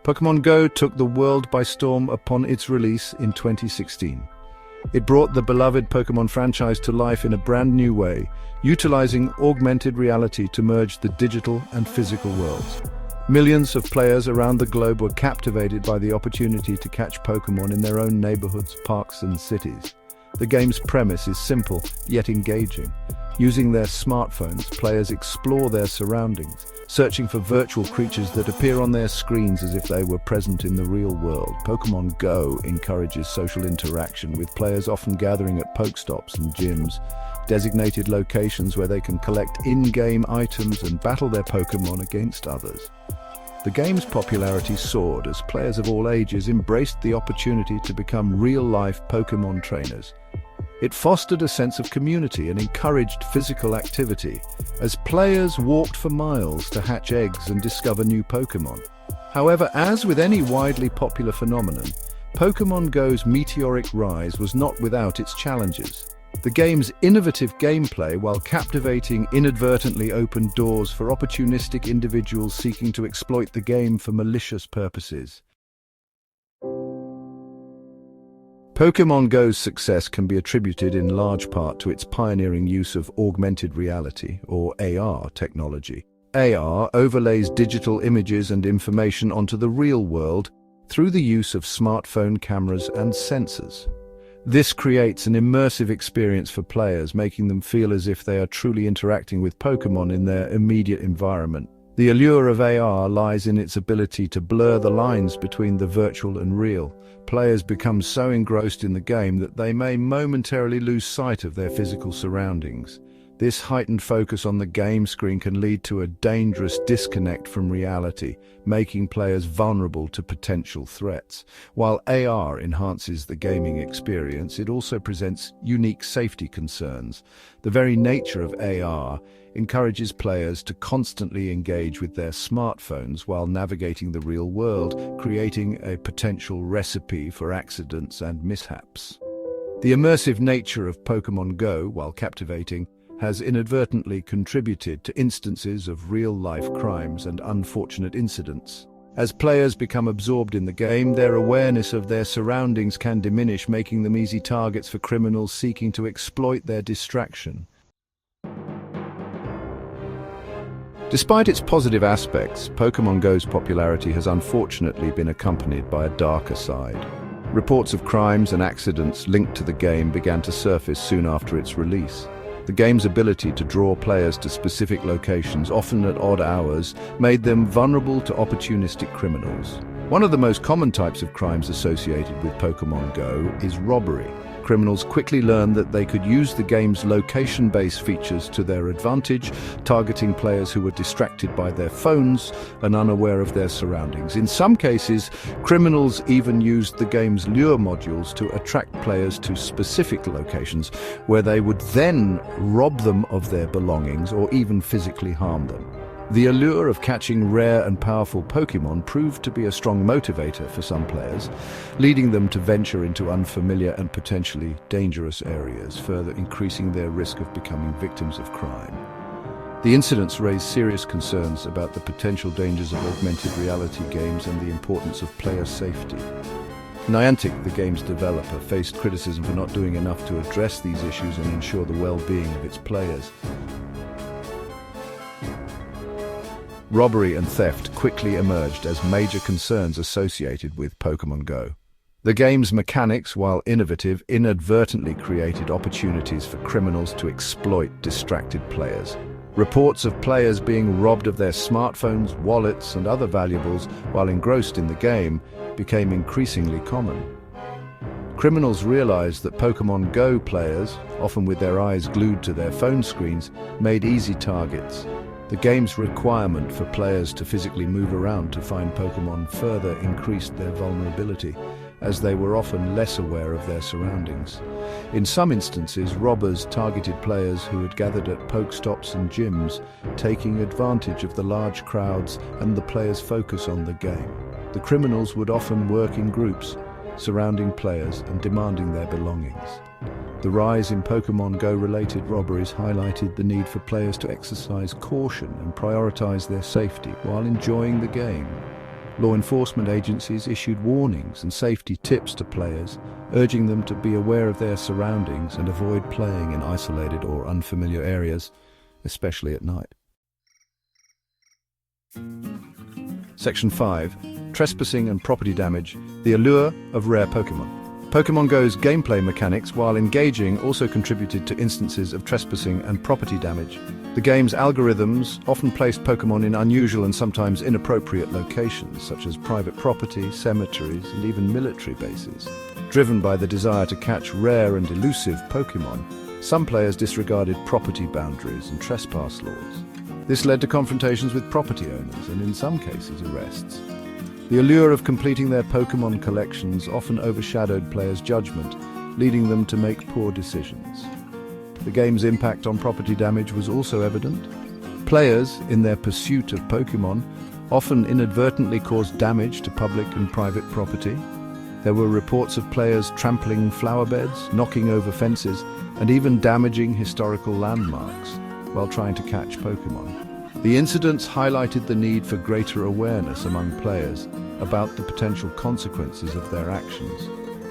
Pokémon Go took the world by storm upon its release in 2016. It brought the beloved Pokémon franchise to life in a brand new way, utilizing augmented reality to merge the digital and physical worlds. Millions of players around the globe were captivated by the opportunity to catch Pokémon in their own neighborhoods, parks, and cities. The game's premise is simple, yet engaging. Using their smartphones, players explore their surroundings, searching for virtual creatures that appear on their screens as if they were present in the real world. Pokémon Go encourages social interaction, with players often gathering at Pokestops and gyms, designated locations where they can collect in-game items and battle their Pokémon against others. The game's popularity soared as players of all ages embraced the opportunity to become real-life Pokémon trainers. It fostered a sense of community and encouraged physical activity, as players walked for miles to hatch eggs and discover new Pokémon. However, as with any widely popular phenomenon, Pokémon Go's meteoric rise was not without its challenges. The game's innovative gameplay, while captivating, inadvertently opened doors for opportunistic individuals seeking to exploit the game for malicious purposes. Pokémon Go's success can be attributed in large part to its pioneering use of augmented reality, or AR, technology. AR overlays digital images and information onto the real world through the use of smartphone cameras and sensors. This creates an immersive experience for players, making them feel as if they are truly interacting with Pokémon in their immediate environment. The allure of AR lies in its ability to blur the lines between the virtual and real. Players become so engrossed in the game that they may momentarily lose sight of their physical surroundings. This heightened focus on the game screen can lead to a dangerous disconnect from reality, making players vulnerable to potential threats. While AR enhances the gaming experience, it also presents unique safety concerns. The very nature of AR encourages players to constantly engage with their smartphones while navigating the real world, creating a potential recipe for accidents and mishaps. The immersive nature of Pokémon Go, while captivating, has inadvertently contributed to instances of real-life crimes and unfortunate incidents. As players become absorbed in the game, their awareness of their surroundings can diminish, making them easy targets for criminals seeking to exploit their distraction. Despite its positive aspects, Pokémon Go's popularity has unfortunately been accompanied by a darker side. Reports of crimes and accidents linked to the game began to surface soon after its release. The game's ability to draw players to specific locations, often at odd hours, made them vulnerable to opportunistic criminals. One of the most common types of crimes associated with Pokémon Go is robbery. Criminals quickly learned that they could use the game's location-based features to their advantage, targeting players who were distracted by their phones and unaware of their surroundings. In some cases, criminals even used the game's lure modules to attract players to specific locations, where they would then rob them of their belongings or even physically harm them. The allure of catching rare and powerful Pokémon proved to be a strong motivator for some players, leading them to venture into unfamiliar and potentially dangerous areas, further increasing their risk of becoming victims of crime. The incidents raised serious concerns about the potential dangers of augmented reality games and the importance of player safety. Niantic, the game's developer, faced criticism for not doing enough to address these issues and ensure the well-being of its players. Robbery and theft quickly emerged as major concerns associated with Pokémon Go. The game's mechanics, while innovative, inadvertently created opportunities for criminals to exploit distracted players. Reports of players being robbed of their smartphones, wallets, and other valuables while engrossed in the game became increasingly common. Criminals realized that Pokémon Go players, often with their eyes glued to their phone screens, made easy targets. The game's requirement for players to physically move around to find Pokémon further increased their vulnerability, as they were often less aware of their surroundings. In some instances, robbers targeted players who had gathered at Pokestops and gyms, taking advantage of the large crowds and the players' focus on the game. The criminals would often work in groups, surrounding players and demanding their belongings. The rise in Pokémon Go-related robberies highlighted the need for players to exercise caution and prioritize their safety while enjoying the game. law enforcement agencies issued warnings and safety tips to players, urging them to be aware of their surroundings and avoid playing in isolated or unfamiliar areas, especially at night. Section 5. Trespassing and property damage, the allure of rare Pokémon. Pokémon Go's gameplay mechanics, while engaging, also contributed to instances of trespassing and property damage. The game's algorithms often placed Pokémon in unusual and sometimes inappropriate locations, such as private property, cemeteries, and even military bases. Driven by the desire to catch rare and elusive Pokémon, some players disregarded property boundaries and trespass laws. This led to confrontations with property owners and, in some cases, arrests. The allure of completing their Pokémon collections often overshadowed players' judgment, leading them to make poor decisions. The game's impact on property damage was also evident. Players, in their pursuit of Pokémon, often inadvertently caused damage to public and private property. There were reports of players trampling flower beds, knocking over fences, and even damaging historical landmarks while trying to catch Pokémon. The incidents highlighted the need for greater awareness among players about the potential consequences of their actions.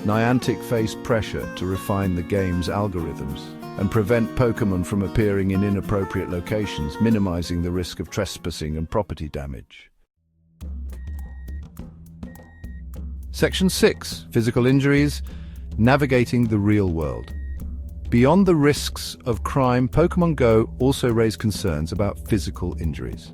Niantic faced pressure to refine the game's algorithms and prevent Pokémon from appearing in inappropriate locations, minimizing the risk of trespassing and property damage. Section 6. Physical injuries, navigating the real world. Beyond the risks of crime, Pokémon Go also raised concerns about physical injuries.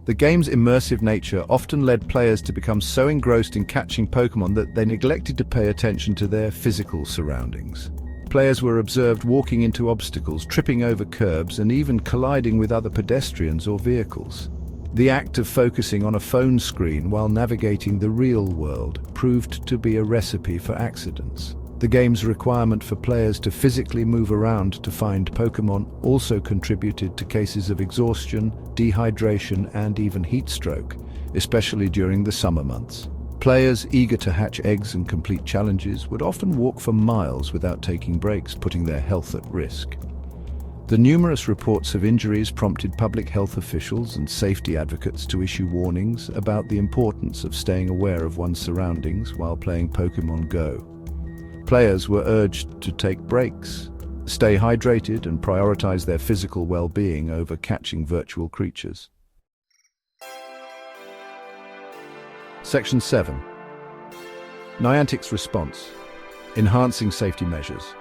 The game's immersive nature often led players to become so engrossed in catching Pokémon that they neglected to pay attention to their physical surroundings. Players were observed walking into obstacles, tripping over curbs, and even colliding with other pedestrians or vehicles. The act of focusing on a phone screen while navigating the real world proved to be a recipe for accidents. The game's requirement for players to physically move around to find Pokémon also contributed to cases of exhaustion, dehydration, and even heat stroke, especially during the summer months. Players eager to hatch eggs and complete challenges would often walk for miles without taking breaks, putting their health at risk. The numerous reports of injuries prompted public health officials and safety advocates to issue warnings about the importance of staying aware of one's surroundings while playing Pokémon Go. Players were urged to take breaks, stay hydrated, and prioritize their physical well-being over catching virtual creatures. Section 7. Niantic's response, enhancing safety measures.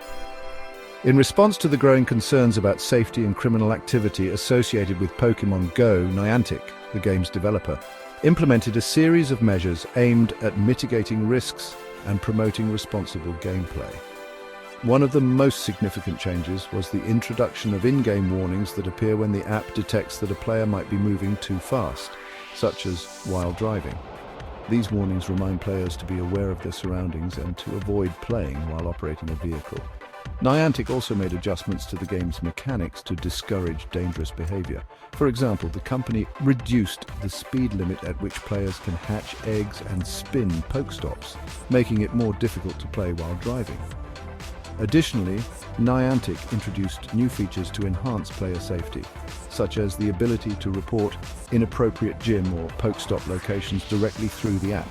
In response to the growing concerns about safety and criminal activity associated with Pokémon Go, Niantic, the game's developer, implemented a series of measures aimed at mitigating risks and promoting responsible gameplay. One of the most significant changes was the introduction of in-game warnings that appear when the app detects that a player might be moving too fast, such as while driving. These warnings remind players to be aware of their surroundings and to avoid playing while operating a vehicle. Niantic also made adjustments to the game's mechanics to discourage dangerous behavior. For example, the company reduced the speed limit at which players can hatch eggs and spin Pokestops, making it more difficult to play while driving. Additionally, Niantic introduced new features to enhance player safety, such as the ability to report inappropriate gym or Pokestop locations directly through the app.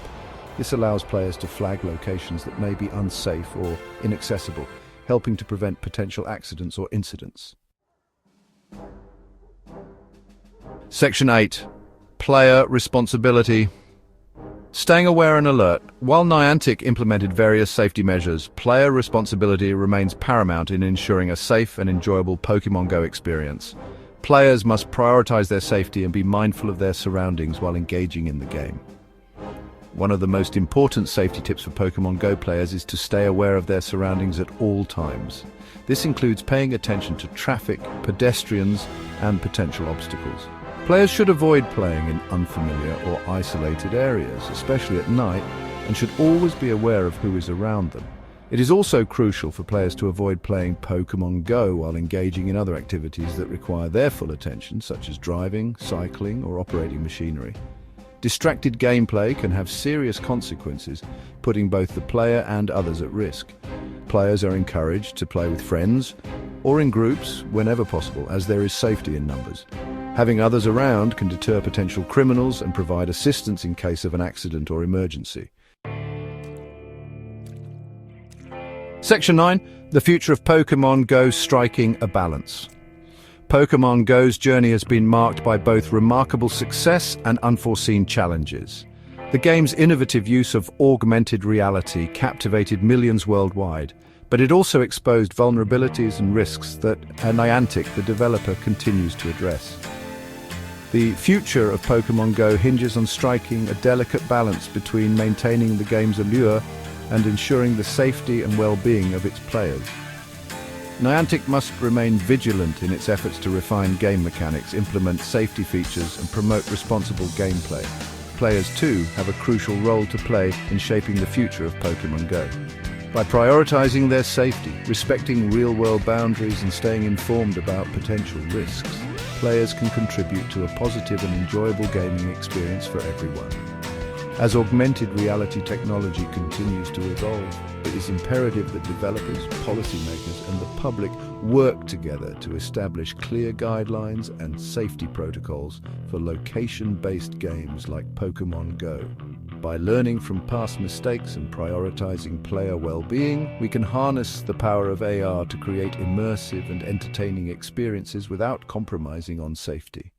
This allows players to flag locations that may be unsafe or inaccessible, helping to prevent potential accidents or incidents. Section 8. Player responsibility. Staying aware and alert. While Niantic implemented various safety measures, player responsibility remains paramount in ensuring a safe and enjoyable Pokémon Go experience. Players must prioritize their safety and be mindful of their surroundings while engaging in the game. One of the most important safety tips for Pokémon Go players is to stay aware of their surroundings at all times. This includes paying attention to traffic, pedestrians, and potential obstacles. Players should avoid playing in unfamiliar or isolated areas, especially at night, and should always be aware of who is around them. It is also crucial for players to avoid playing Pokémon Go while engaging in other activities that require their full attention, such as driving, cycling, or operating machinery. Distracted gameplay can have serious consequences, putting both the player and others at risk. Players are encouraged to play with friends or in groups whenever possible, as there is safety in numbers. Having others around can deter potential criminals and provide assistance in case of an accident or emergency. Section 9. The future of Pokémon Go striking a balance. Pokémon Go's journey has been marked by both remarkable success and unforeseen challenges. The game's innovative use of augmented reality captivated millions worldwide, but it also exposed vulnerabilities and risks that Niantic, the developer, continues to address. The future of Pokémon Go hinges on striking a delicate balance between maintaining the game's allure and ensuring the safety and well-being of its players. Niantic must remain vigilant in its efforts to refine game mechanics, implement safety features, and promote responsible gameplay. Players, too, have a crucial role to play in shaping the future of Pokémon Go. By prioritizing their safety, respecting real-world boundaries, and staying informed about potential risks, players can contribute to a positive and enjoyable gaming experience for everyone. As augmented reality technology continues to evolve, it is imperative that developers, policymakers, and the public work together to establish clear guidelines and safety protocols for location-based games like Pokémon Go. By learning from past mistakes and prioritizing player well-being, we can harness the power of AR to create immersive and entertaining experiences without compromising on safety.